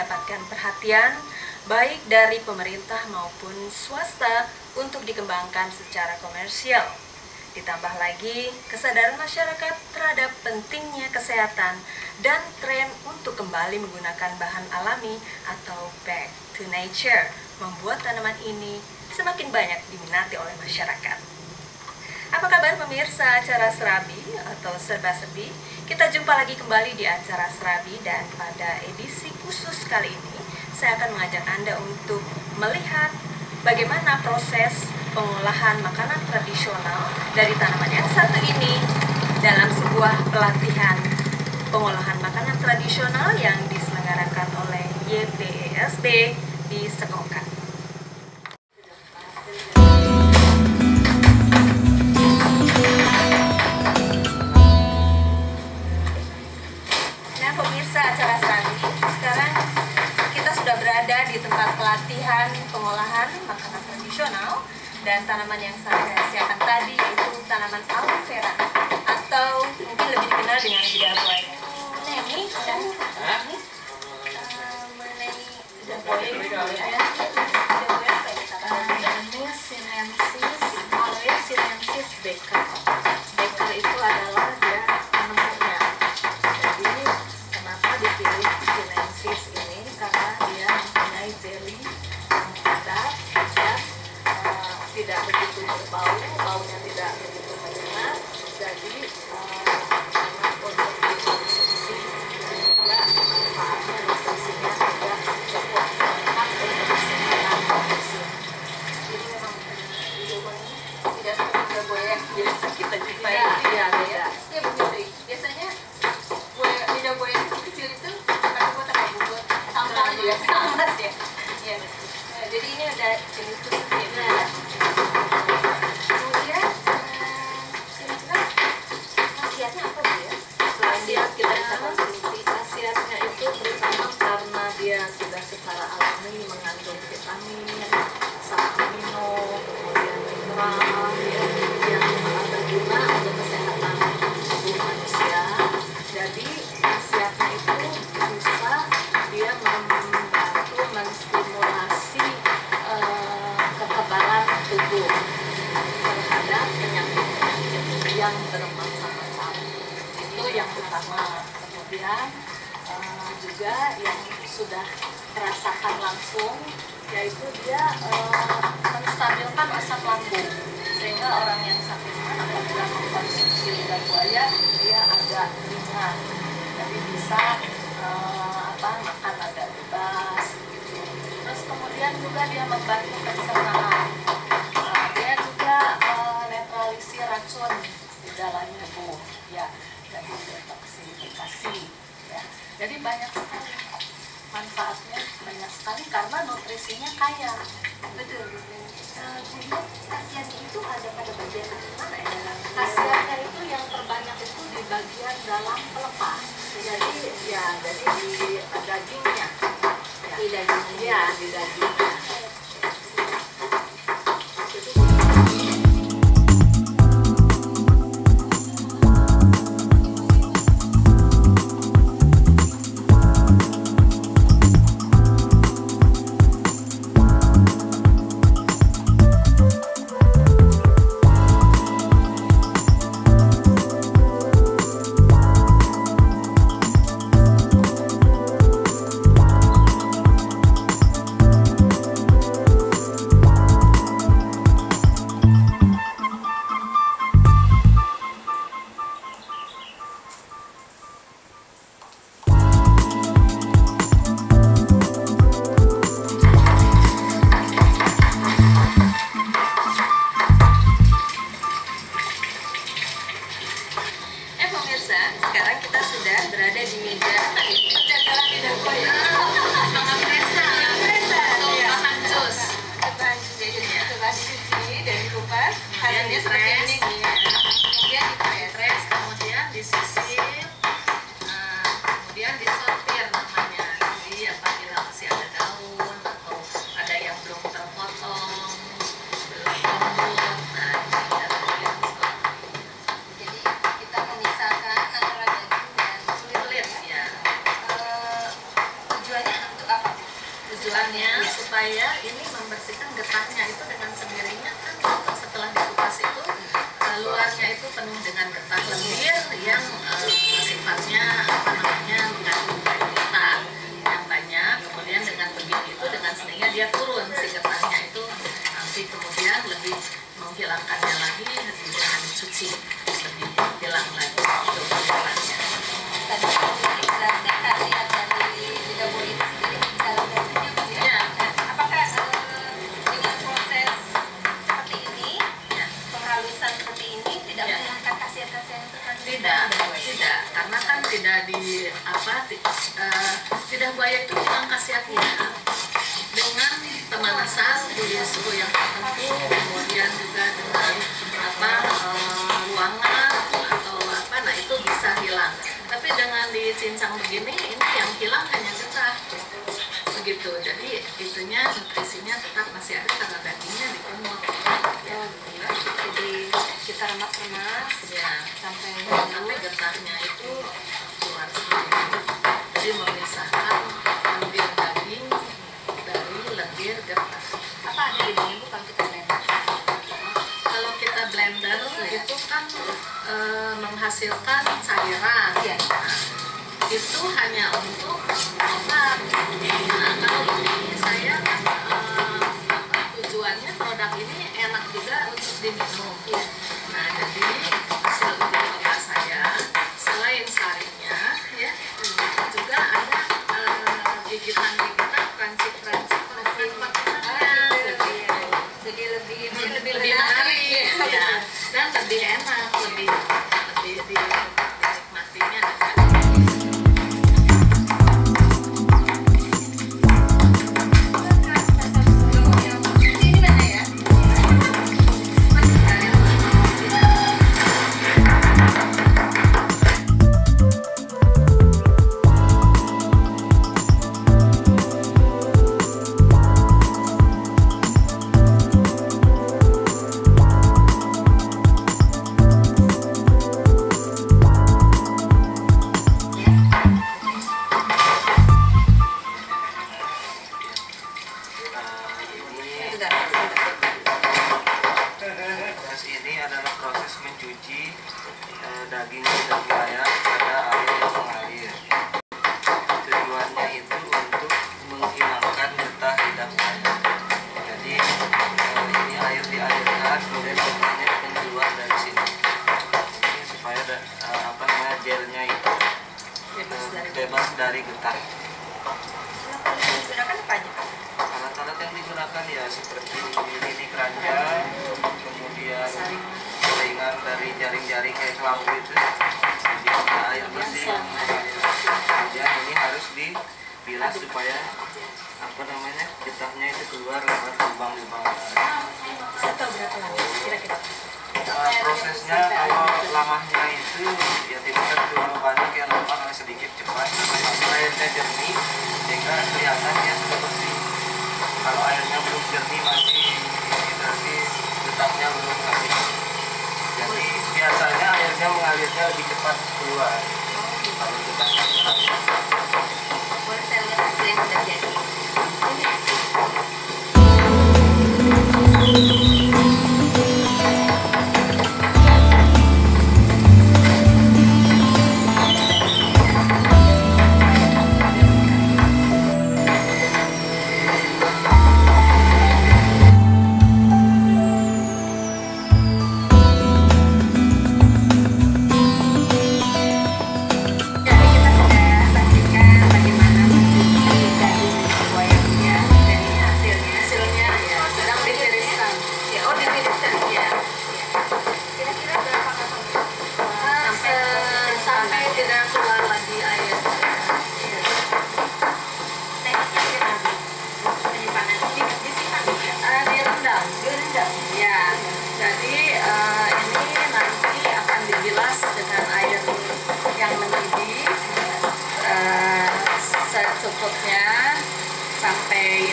mendapatkan perhatian baik dari pemerintah maupun swasta untuk dikembangkan secara komersial. Ditambah lagi kesadaran masyarakat terhadap pentingnya kesehatan dan tren untuk kembali menggunakan bahan alami atau back to nature membuat tanaman ini semakin banyak diminati oleh masyarakat. Apa kabar pemirsa acara Serabi atau Serba Serbi? Kita jumpa lagi kembali di acara Serabi, dan pada edisi khusus kali ini saya akan mengajak Anda untuk melihat bagaimana proses pengolahan makanan tradisional dari tanaman yang satu ini dalam sebuah pelatihan pengolahan makanan tradisional yang diselenggarakan oleh YPESB di Sekokan. Nah pemirsa acara Serabi, sekarang kita sudah berada di tempat pelatihan pengolahan makanan tradisional, dan tanaman yang saya siapkan tadi itu tanaman aloe vera atau mungkin lebih dikenal dengan lidah buaya. Ini dan ini mengenai lidah buaya ini sinensis, aloe sinensis Becker. Becker itu adalah dia penemunya. Jadi kenapa dipilih sinensis ini? Karena dia mempunyai jelly yang padat dan tidak begitu berbau, baunya tidak begitu menyengat, jadi sangat untuk dikonsumsi, juga manfaatnya nutrisinya juga cukup lengkap untuk kesehatan manusia. Jadi memang lidah buaya tidak seperti lidah buaya yang biasa kita jumpai. Iya, beda. Ya begitu. Biasanya lidah buaya yang kecil itu akan buat apa bubur, sambal juga, sambal ya. Iya. Jadi ini ada jenis khusus ya. Kemudian kira-kira khasiatnya apa ya? Khasiat kita bisa konsumsi. Khasiatnya itu terutama karena dia sudah secara alami mengandung vitamin, asam amino, kemudian mineral yang berguna untuk kesehatan tubuh manusia. Jadi khasiatnya itu bisa dia membantu menstimulasi kekebalan tubuh terhadap penyakit-penyakit yang bermacam-macam. Itu yang pertama. Kemudian juga yang sudah terasakan langsung, yaitu dia menstabilkan asam lambung, sehingga orang yang sakit apabila mengkonsumsi lidah buaya dia agak ringan, jadi bisa makan agak bebas gitu. Terus kemudian juga dia membantu pencernaan. Dia juga netralisir racun di dalam tubuh, ya, jadi detoksifikasi, ya. Jadi banyak sekali manfaatnya, banyak sekali karena nutrisinya kaya. Betul. Jadi khasiatnya itu ada pada bagian mana ya? Khasiatnya itu yang terbanyak itu di bagian dalam pelepah. Jadi ya, jadi di dagingnya. Di dagingnya. Ya, di dagingnya. Sekarang kita sudah berada di meja perjalanan lidah buaya. Bahan jus. Setelah dicuci dan dikupas, hasilnya seperti ini. Kemudian dipres, kemudian disisir, kemudian disortir namanya. Jadi apabila masih ada daun atau ada yang belum terpotong, belum lembut, jadi kita memisahkan antara daging dan kulit ya. Tujuannya untuk apa? lebih menghilangkannya lagi dengan cuci lebih hilang lagi itu benjolannya. Tadi dijelaskan khasiat dari lidah buaya itu sendiri dalam dagingnya Mas ya? Ya. Apakah dengan proses seperti ini, penghalusan seperti ini tidak menghilangkan khasiat-khasiat yang terkandung? Tidak, karena kan tidak lidah buaya itu hilang khasiatnya dengan pemanasan di suhu yang tertentu, kemudian juga dengan ruangan atau nah itu bisa hilang. Tapi dengan dicincang begini, ini yang hilang hanya getah begitu. Jadi itunya nutrisinya tetap masih ada karena dagingnya dipungut. Ya, jadi kita remas-remas ya sampai getahnya itu keluar sendiri. Jadi memisahkan lendir daging dari lendir getah. apa ada di dalamnya Bu kalau kita blender? Kalau kita blender itu kan menghasilkan cairan. Iya. Nah, itu hanya untuk obat. Nah, kalau ini saya tujuannya produk ini enak juga untuk diminum. Iya. Nah, jadi hasil uji coba saya selain sarinya, ya, juga ada gigitan-gigitan, crunchy-crunchy, Jadi lebih menarik, ya, dan lebih enak, lebih dinikmatinya. Ini mana ya? Proses ini adalah proses mencuci daging lidah buaya pada air yang mengalir. Tujuannya itu untuk menghilangkan getah lidah buaya. Jadi ini air dialirkan, kemudian getahnya akan keluar dari sini. Ini supaya gelnya itu bebas dari getah. Digunakan apa aja? Alat-alat yang digunakan ya seperti ini keranjang, kemudian saringan dari jaring-jaring kayak kelambu itu, jadi ada air bersih. Kemudian ini harus dibilas supaya getahnya itu keluar lewat lubang-lubang. Satu berapa lama kira-kira? Prosesnya kalau lamanya itu ya tidak terlalu banyak, yang normal sedikit cepat sampai airnya jernih sehingga kelihatan dia sudah bersih. Kalau airnya belum jernih masih berarti getahnya belum habis. Jadi biasanya airnya mengalirnya lebih cepat keluar kalau getahnya habis. Boleh saya lihat hasil yang sudah jadi? secukupnya sampai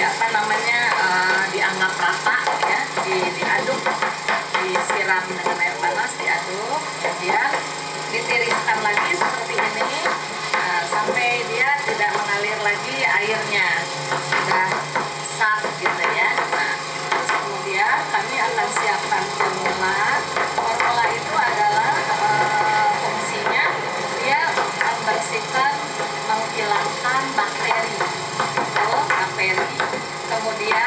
dianggap rata ya, diaduk, disiram dengan air panas, diaduk, kemudian ditiriskan lagi seperti ini sampai dia tidak mengalir lagi airnya, sudah sat gitu ya. Nah, terus kemudian kami akan siapkan formula. Formula itu adalah fungsinya dia membersihkan, menghilangkan bakteri, kemudian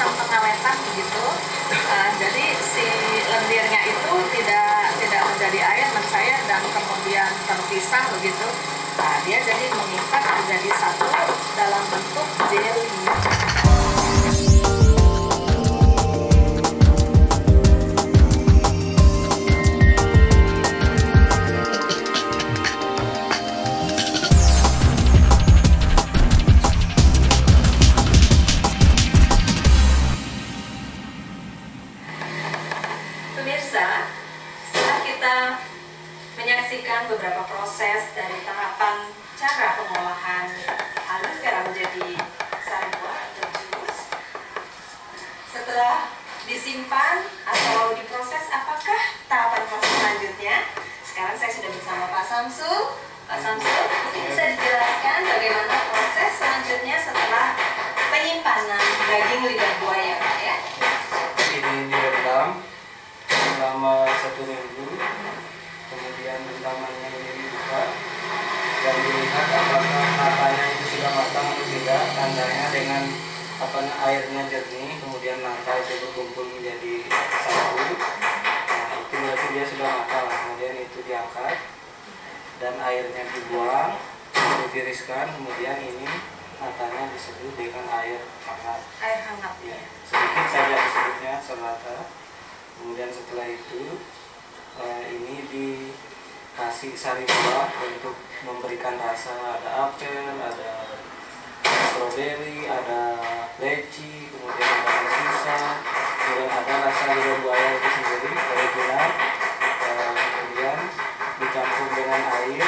semacam pengawetan begitu. Jadi si lendirnya itu tidak menjadi air mencair dan kemudian terpisah begitu. Nah, dia jadi mengikat menjadi satu dalam bentuk jelly. Pemirsa, setelah kita menyaksikan beberapa proses dari tahapan cara pengolahan aloe vera menjadi sari buah atau jus, setelah disimpan atau diproses, apakah tahapan proses selanjutnya? Sekarang saya sudah bersama Pak Samsul. Pak Samsul, mungkin bisa dijelaskan bagaimana proses selanjutnya setelah penyimpanan daging lidah buaya, Pak, ya? Ini direndam selama 1 minggu, kemudian rendamannya ini dibuka dan dilihat apakah natanya itu sudah matang atau tidak. Tandanya dengan airnya jernih, kemudian nata itu berkumpul menjadi satu. Nah, itu berarti dia sudah matang. Kemudian itu diangkat dan airnya dibuang, ditiriskan. Kemudian ini natanya diseduh dengan air hangat. Air hangat, Ya, sedikit saja disedutnya serata. Kemudian setelah itu ini dikasih sari buah untuk memberikan rasa. Ada apel, ada strawberry, ada leci, kemudian ada narcisa, kemudian ada rasa lidah buaya itu sendiri original. Kemudian dicampur dengan air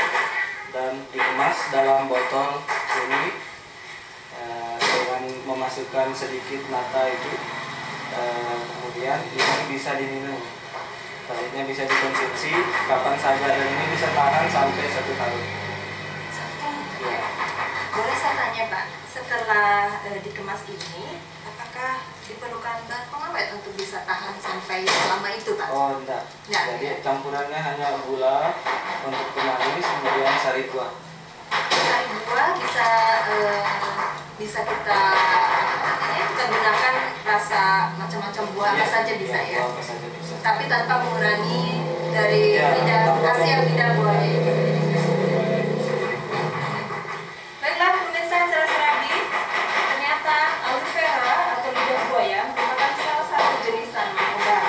dan dikemas dalam botol ini dengan memasukkan sedikit nata itu. Kemudian ini bisa diminum, selanjutnya bisa dikonsumsi kapan saja dan ini bisa tahan sampai 1 tahun. Ya. Boleh saya tanya, Pak, setelah dikemas ini, apakah diperlukan bahan pengawet untuk bisa tahan sampai selama itu, Pak? Oh, enggak. Enggak. Jadi campurannya hanya gula untuk pemanis, kemudian sari buah. Sari buah bisa kita gunakan rasa macam-macam buah apa saja bisa, ya? Buah apa saja bisa. Tapi tanpa mengurangi dari khasiat lidah buaya itu. Baiklah, pemirsa acara Serabi, ternyata aloe vera atau lidah buaya merupakan salah satu jenis tanaman obat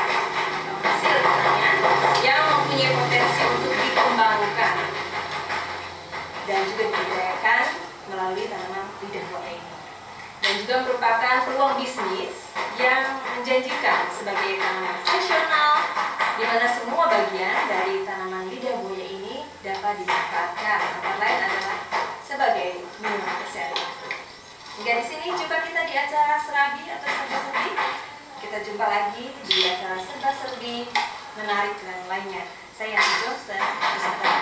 hasil pertanian yang mempunyai potensi untuk dikembangkan dan juga dibudidayakan melalui tanaman lidah buaya ini, dan juga merupakan peluang bisnis yang menjanjikan sebagai tanaman fungsional di mana semua bagian dari tanaman lidah buaya ini dapat dimanfaatkan, antara lain adalah sebagai minuman keseharian. Hingga di sini jumpa kita di acara Serabi atau Serba Serbi. Kita jumpa lagi di acara Serba Serbi menarik dan lainnya. Saya Johnson beserta